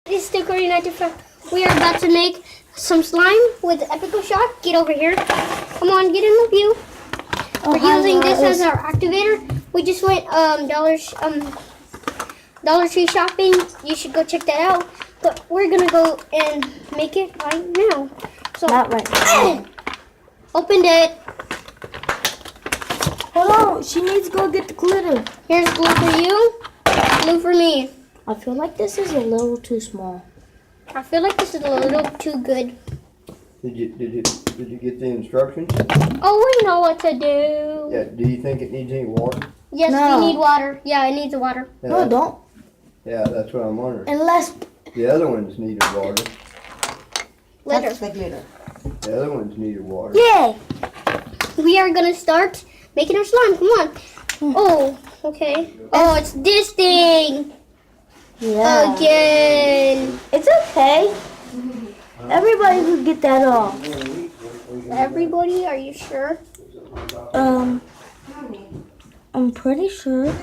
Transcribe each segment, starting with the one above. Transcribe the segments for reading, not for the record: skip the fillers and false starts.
This is Stick4925. We are about to make some slime with Epico Shock. Get over here. Come on, get in the view. We're using this as our activator. We just went Dollar Tree shopping. You should go check that out. But we're gonna go and make it right now. So Not right now. Opened it. Hold on, she needs to go get the glitter. Here's glue for you. Glue for me. I feel like this is a little too small. I feel like this is a little too good. Did you get the instructions? Oh, we know what to do. Yeah. Do you think it needs any water? Yes, No. we need water. Yeah, it needs water. Yeah, No, don't. Yeah, that's what I'm wondering. Unless The other ones needed water. Glitter. That's the glitter. The other ones needed water. yay! We are gonna start making our slime. Come on. Oh, okay. Oh, it's this thing Yeah. again. It's okay. Everybody could get that off. Everybody, are you sure? I'm pretty sure.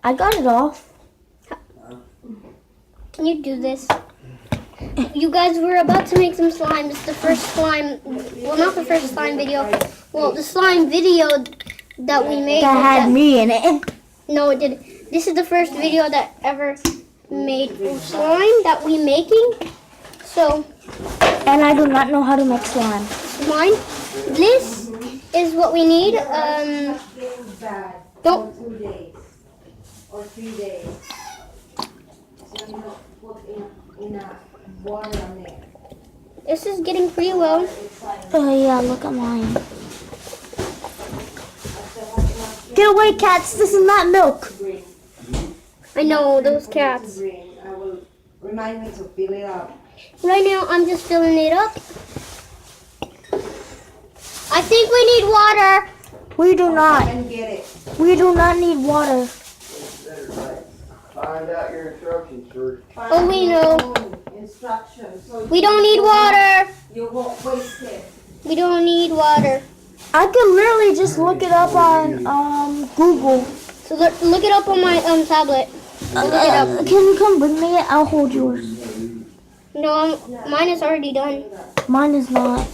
I got it off. Can you do this? You guys, we're about to make some slime. It's the first slime. Well, not the first slime video. Well, the slime video that we made. That had me in it. No, it didn't. This is the first video that ever made slime that we making. So, And I do not know how to make slime. slime. This is what we need. Don't. 2 days or 3 days. So you know, put in a water on there. This is getting pretty well. Oh yeah, look at mine. Get away, cats! This is not milk. I know those cats. I will remind me to fill it up. Right now, I'm just filling it up. I think we need water. We do not. And get it. We do not need water. Find out your instructions first. Oh, we know. Instructions. So We don't need water. you won't waste it. We don't need water. I can literally just look it up on Google. So look it up on my tablet. I'll look it up. Can you come bring me it? I'll hold yours. No, mine is already done. Mine is not. Have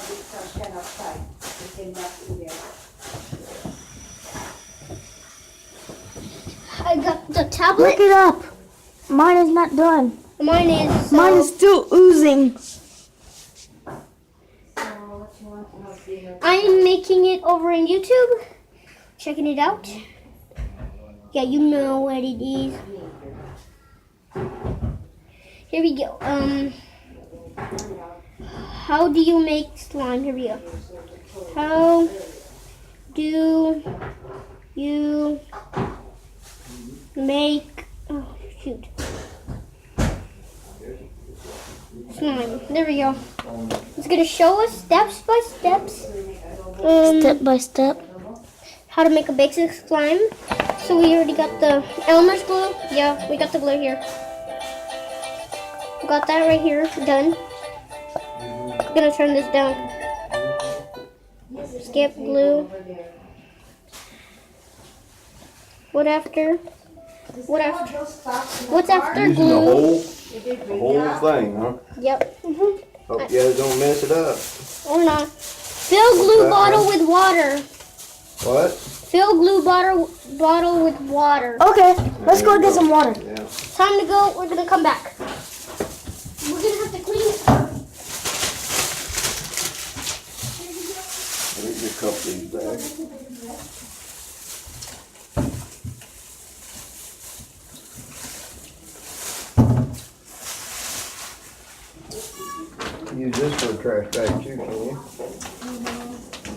this kind outside. You can back in there. I got the Look tablet. it up. Mine is not done. Mine is. Mine is still oozing. I am making it over in YouTube. Checking it out. Yeah, you know what it is. Here we go. How do you make slime? Here we go. How do you make? Oh shoot. Slime. There we go. It's gonna show us steps by steps. Step by step. How to make a basic slime. So we already got the Elmer's glue. Yeah, we got the glue here. Got that right here. Done. Gonna turn this down. Skip glue. What after? What after? What's after Using glue? the whole thing, huh? Yep. Hope you guys don't mess it up. Or not. Fill glue bottle with water. What? Fill glue bottle with water. Okay, let's go get some water. Yeah. Time to go. We're gonna come back. We're gonna have to clean it. Let me just cup these back. Use this for a trash bag too, can you?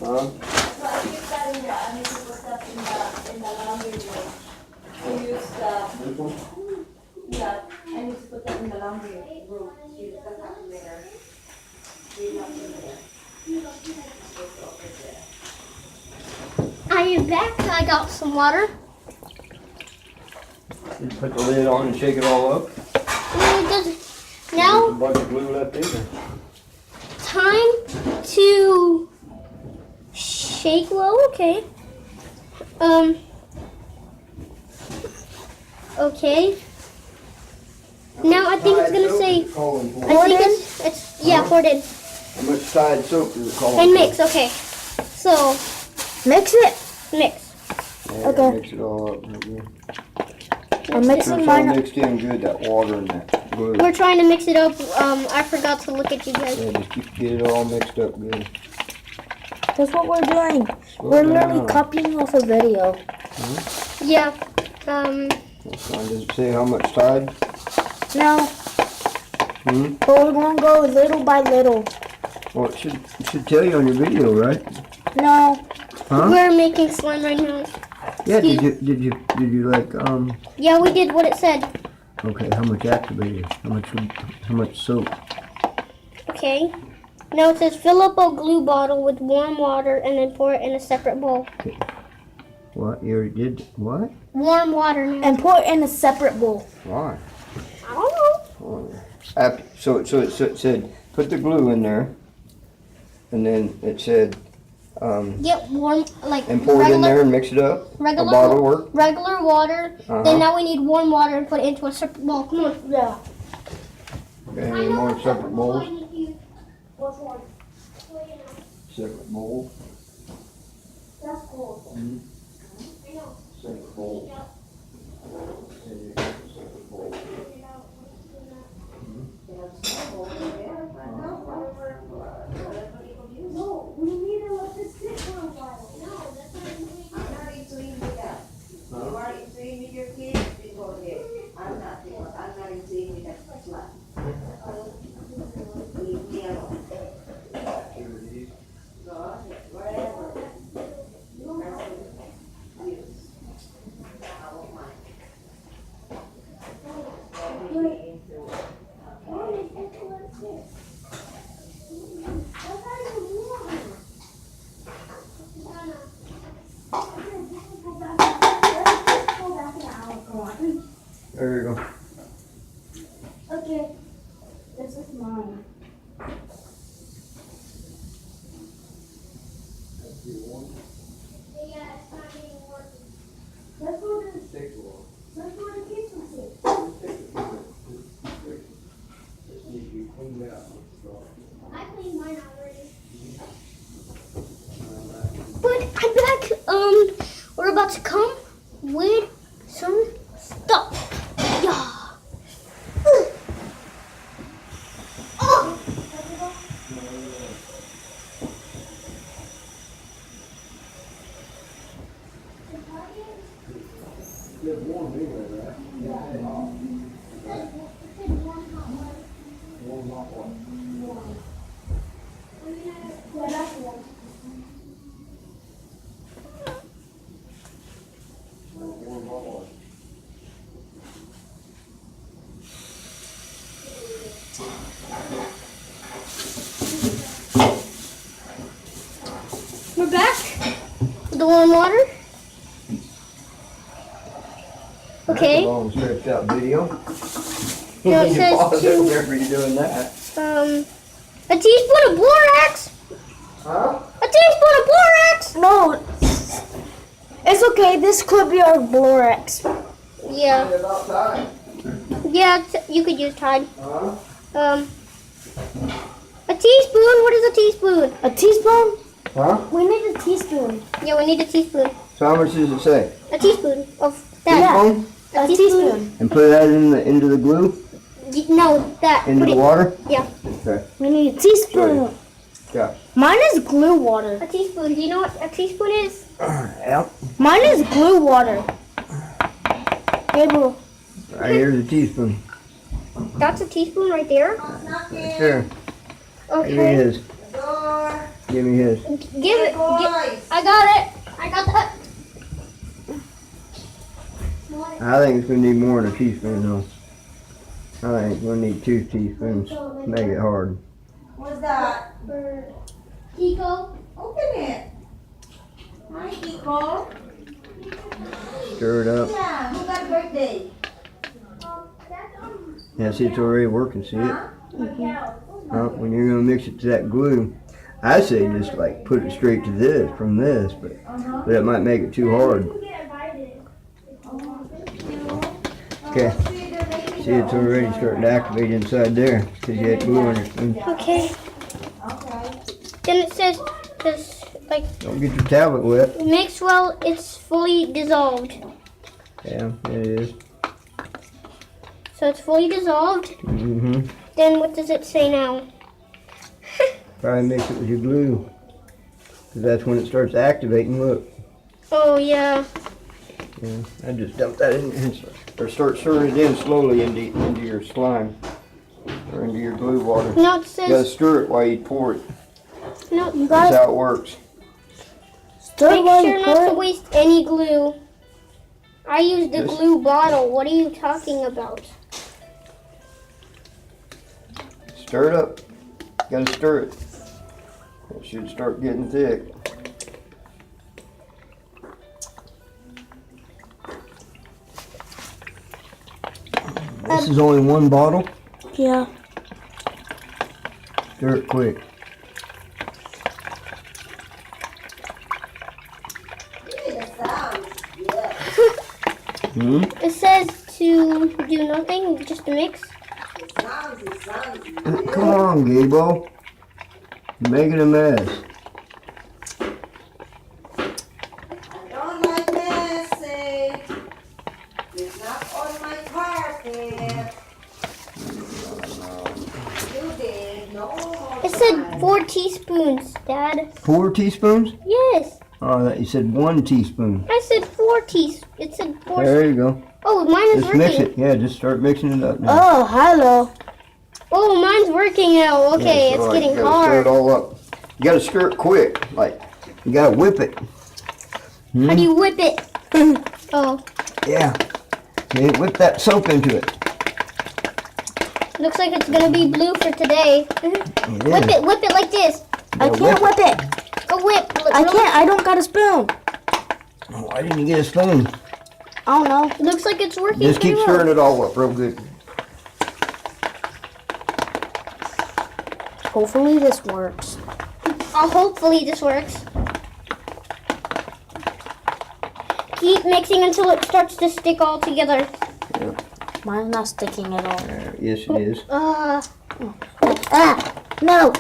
Huh? This one? Yeah, I need to put that in the laundry room. Use the calculator. I am back. I got some water. You put the lid on and shake it all up. Now, There's a bunch of glue left in there. time to shake well. Okay. Okay. Now I think it's gonna say. Calling for? I think it's yeah, poured in. How much Tide soap is it calling And for? mix. Okay. So Mix it. mix. Yeah, Okay. Mix it all up. Okay. I'm So mixing it's all mine up. mixed in good, that water and that glue. We're trying to mix it up. I forgot to look at you guys. Yeah, just get it all mixed up good. That's what we're doing. Slow We're down. literally copying off a video. Yeah. That's fine. Does it say how much Tide? No, Hmm? but we're gonna go little by little. Well, it should tell you on your video, right? No, Huh? We're making slime right now. Yeah. Did you like Yeah, we did what it said. Okay, how much activated? How much soap? Okay. Now it says fill up a glue bottle with warm water and then pour it in a separate bowl. What? You already did what? Warm water now. and pour it in a separate bowl. Why? I don't know. Oh. So it said put the glue in there, and then it said Get warm, like and pour it in there regular, and mix it up. regular, A bottle work. regular water. Uh-huh. Then now we need warm water and put it into a separate bowl. Come on. Yeah. Okay, any more separate bowls? Which one? Separate bowl. That's cool. Mhm. I know. Separate bowl. Separate bowl. No, we need to let this sit for a while. No, that's not I'm not into eating with that. You are into eating with your kids, you go there. I'm not into eating with that slap. Leave me alone. Go ahead, wherever. Yes. I won't mind. There you go. Okay, this is mine. Let's go to the kitchen sink. I cleaned mine already. But I'm back. We're about to come with some stuff. Yeah. Oh. We're back with the warm water. Okay. That's a long stretched out video. No, it You says pause it to- whenever you're doing that. A teaspoon of borax. Huh? A teaspoon of borax. No, it's okay. This could be our Borax. Yeah. About time. Yeah. You could use Tide. Huh? A teaspoon. What is a teaspoon? A teaspoon? Huh? We need a teaspoon. Yeah, we need a teaspoon. So how much does it say? A teaspoon of that. Teaspoon? A teaspoon. And put that into the glue? No, that. Into Put the it. water? Yeah. Okay. We need a teaspoon. Yeah. Mine is glue water. A teaspoon. Do you know what a teaspoon is? Yep. Mine is glue water. Gabriel. Right here's a teaspoon. That's a teaspoon right there. Here. Give me Okay. his. Door. Give me his. Give it. Boys. I got it. I got that. I think it's gonna need more than a teaspoon though. I think we'll need 2 teaspoons. Make it hard. What's that? Kiko. Open it. Hi, Kiko. Stir it up. Yeah, who got birthday? Yeah, see it's already working, see it? Huh? When you're gonna mix it to that glue, I say just like put it straight to this from this, but that might make it too hard. Okay. See, it's already starting to activate inside there because you had glue on your spoon. Okay. Then it says this like Don't get your tablet wet. mix well. It's fully dissolved. Yeah, it is. So it's fully dissolved. Mm-hmm. Then what does it say now? Probably mix it with your glue. Because that's when it starts activating, look. Oh yeah. Yeah, I just dump that in and start stirring it in slowly into your slime. Or into your glue water. No, it You gotta says stir it while you pour it. no. You That's gotta how it works. stir Make while sure you not to pour it. waste any glue. I used the Yes. glue bottle. What are you talking about? Stir it up. Gotta stir it. It should start getting thick. This is only one bottle. Yeah. Stir it quick. Hmm? It says to do nothing, just to mix. Come on, Gabo. You're making a mess. Don't like messy. It's not on my carpet. You did. No more It said time. 4 teaspoons, Dad. 4 teaspoons? Yes, Oh, that you said 1 teaspoon. I said 4 teaspoons. It said 4. There you go. Oh, mine is Just working. mix it. Yeah, just start mixing it up now. Oh, hello. Oh, mine's working now. Okay, Yeah, it's so, getting you gotta stir it hard. all up. You gotta stir it quick. Like, you gotta whip it. How do you whip it? Oh, Yeah. See, whip that soap into it. looks like it's gonna be blue for today. Whip it like this. I can't whip it. Go whip. I can't. I don't got a spoon. Why didn't you get a spoon? I don't know. It looks like it's working. Just keep pretty well. stirring it all up real good. Hopefully this works. Hopefully this works. Keep mixing until it starts to stick all together. Mine's not sticking at all. Yes, it is. Ah, no.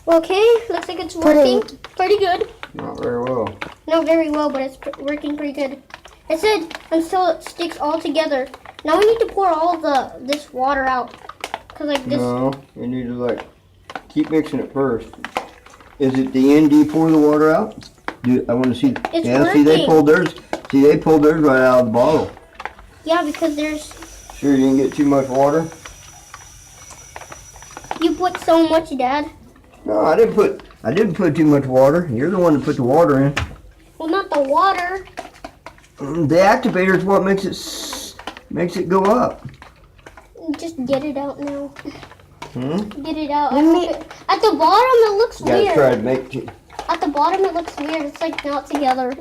Okay, looks like it's Put it- working pretty good. Not very well. Not very well, but it's working pretty good. It said until it sticks all together. Now we need to pour all this water out. Cause like this, No, you need to like keep mixing it first. Is it the end? Do you pour the water out? I want to see. It's yeah, see they working. pulled theirs. See they pulled theirs right out of the bottle. yeah, because there's, Sure, you didn't get too much water. you put so much, Dad. No, I didn't put too much water. You're the one that put the water in. Well, not the water. The activator is what makes it go up. Just get it out now. Hmm? Get it out. I hope it- At the bottom, it looks You gotta weird. try to make it. At the bottom, it looks weird. It's like not together.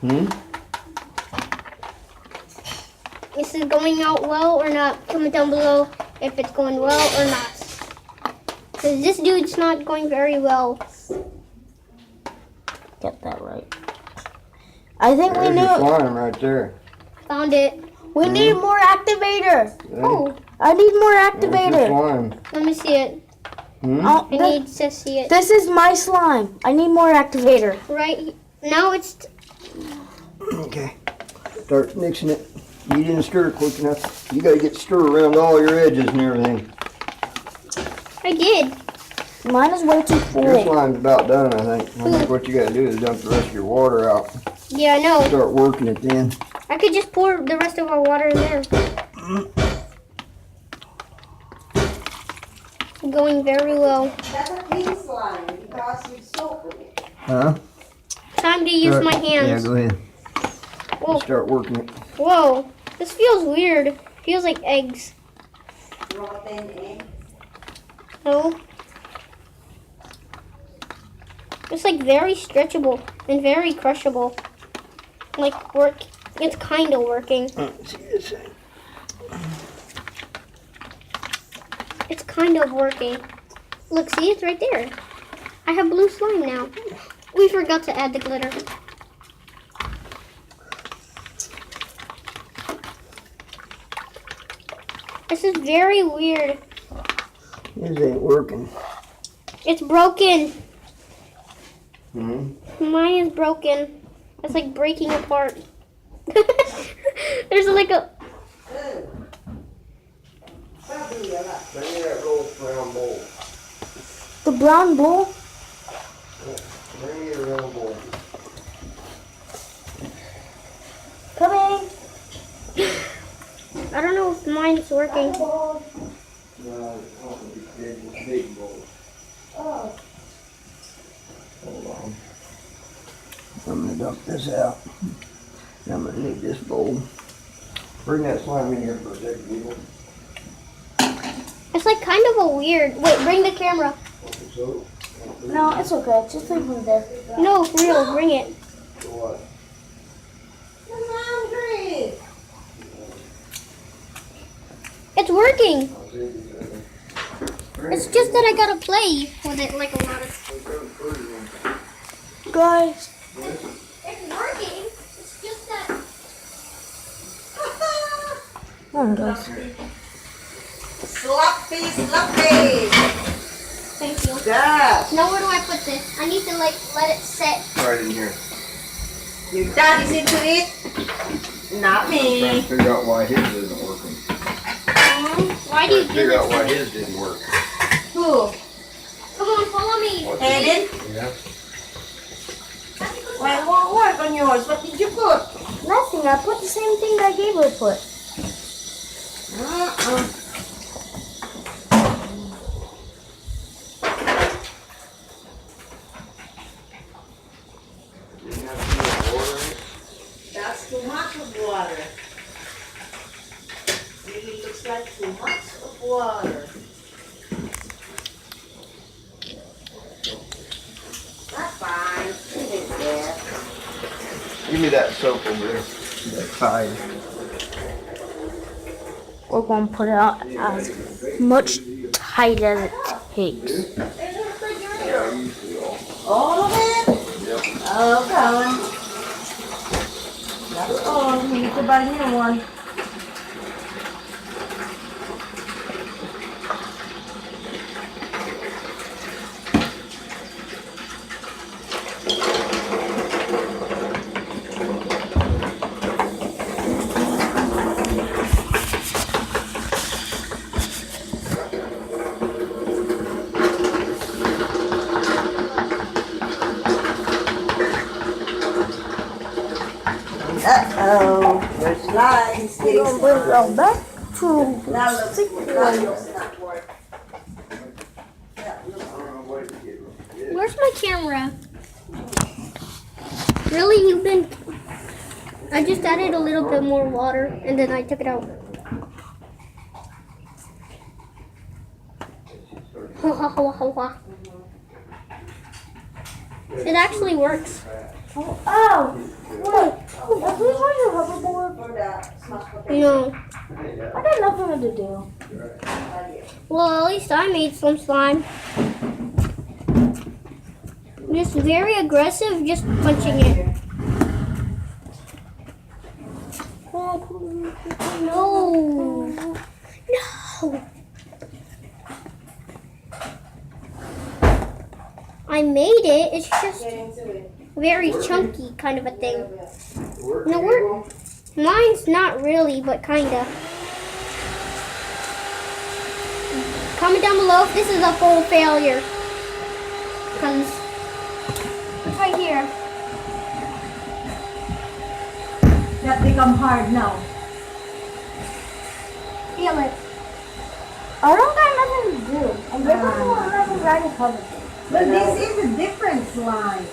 Hmm? Is it going out well or not? Comment down below if it's going well or not. Because this dude's not going very well. Get that right. I think we There's your need slime right there. Found it. we need more activator. Oh, I need more There's your activator. slime. let me see it. Hmm? Oh, I need to see it. this is my slime. I need more activator. Right now it's Okay. Start mixing it. You didn't stir it quick enough. You gotta get stir around all your edges and everything. I did. Mine is way too Your full. slime's about done, I think. I think what you gotta do is dump the rest of your water out. Yeah, I know. Start working it then. I could just pour the rest of our water in there. Going very well. That's a clean slime because you soak with it. Huh? Time to use my Yeah, hands. go ahead. Whoa. Start working it. Whoa. This feels weird. Feels like eggs. Rotten egg. No. It's like very stretchable and very crushable. Like it's kind of working. Let's see this thing. It's kind of working. Look, see, it's right there. I have blue slime now. We forgot to add the glitter. This is very weird. This ain't working. It's broken. Hmm? Mine is broken. It's like breaking apart. There's like a. Bring me that roll brown bowl. The brown bowl? Bring me a round bowl. Coming. I don't know if mine's working. No, it's not a big bowl. Oh. Hold on. I'm gonna dump this out. I'm gonna need this bowl. Bring that slime in here for a second, people. It's like kind of a weird. Wait, bring the camera. So, No, it's okay. Just leave him there. No, for real, bring it. so what? I'm hungry. It's working. I'll see you later. It's just that I gotta play with it like a lot of. Guys. It's working. It's just that. Come on, guys. Sloppy, sloppy. Thank you. Dad. Now where do I put this? I need to like let it set. Right in here. Your dad is into it. Not Trying to me. figure out why his isn't working. Why do you do Figure out this? why to me? his didn't work. Who? Come on, follow me. Hayden? Yeah. Why it won't work on yours? What did you put? Nothing. I put the same thing that Gabriel put. Didn't have too much water in it. That's too much of water. Really looks like too much of water. That's fine. Leave it there. Give me that soap over there. That Tide. We're going to put it out as much tight as it takes. There's a refrigerator. I usually all. All of it? Yep. Okay. That's all. We need to buy a new one. Uh-oh. Your slide's We're getting going to bring it all back to That looks not work. Where's my camera? Really, you've been. I just added a little bit more water and then I took it out. It actually works. Oh! Wait. That's why your hoverboard. For the smashed potato. No. I got nothing to do. Well, at least I made some slime. Just very aggressive, just punching it. No. No. I made it. It's just Get into it. very chunky kind of a thing. Working, No, we're- Mine's not really, but kinda. Comment down below if this is a full failure. Because it's right here. That become hard now. Feel it. I don't got nothing to do. And Gabriel don't have a right of hoverboard. But this is a different slide.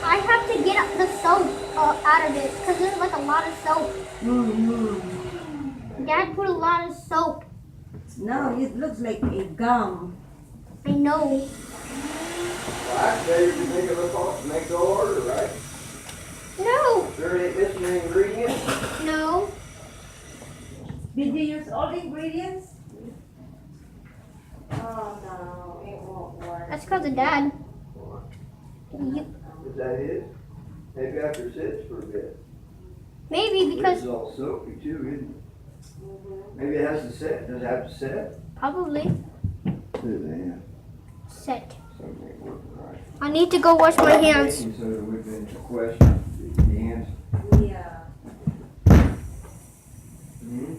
I have to get the soap out of it because there's like a lot of soap. Mm-hmm. Dad put a lot of soap. No, it looks like a gum. I know. I say you think of a make the order, right? No. Sure ain't missing any ingredients. No. Did you use all the ingredients? Oh no, it won't work. That's because of Dad. You, Is that it? Maybe after it sits for a bit. Maybe This because is all soapy too, isn't it? Maybe it has to set. Does it have to set? probably Yeah. set. Something ain't working right. I need to go wash my hands. Baking soda would have been the question. The hands. Yeah. Hmm?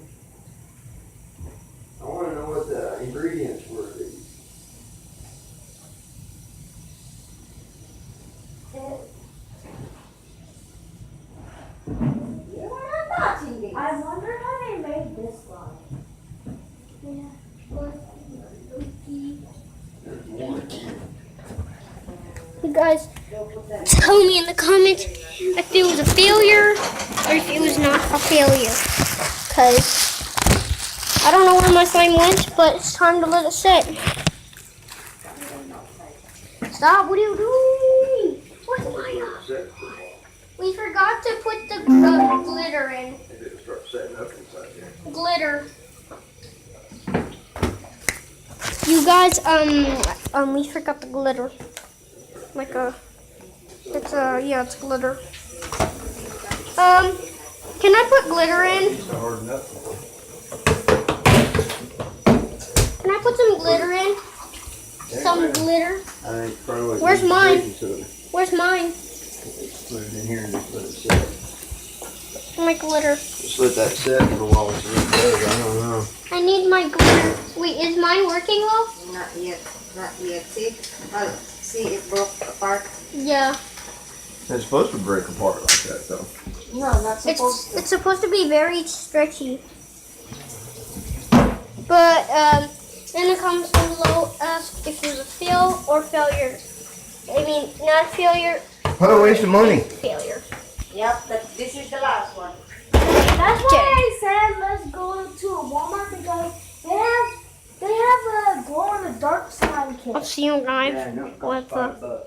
I want to know what the ingredients were of these. You're not touching this. I wonder how they made this slime. There's more. You guys Don't put that. tell me in the comments if it was a failure or if it was not a failure. Cause I don't know where my slime went, but it's time to let it sit. Stop! What are you doing? What's my? Set for a while. We forgot to put the glitter in. Maybe it'll start setting up inside there. Glitter. You guys, we forgot the glitter. Like yeah, it's glitter. Can I put glitter in? It's hard enough. Can I put some glitter in? Some glitter. I think probably. Where's use mine? baking soda. Where's mine? Put it in here and just let it sit. My glitter. Just let that set for a while and see what it does. I don't know. I need my glitter. Wait, is mine working well? Not yet. Not yet. See, it broke apart. Yeah. It's supposed to break apart like that though. No, not supposed to. It's supposed to be very stretchy. But in the comments below, ask if it was a fail or failure. I mean, not a failure, What a waste of money. failure. Yep, this is the last one. That's why I said let's go to a Walmart because they have a glow in the dark slime I'll kit. see you guys Yeah, I know. It with costs $5.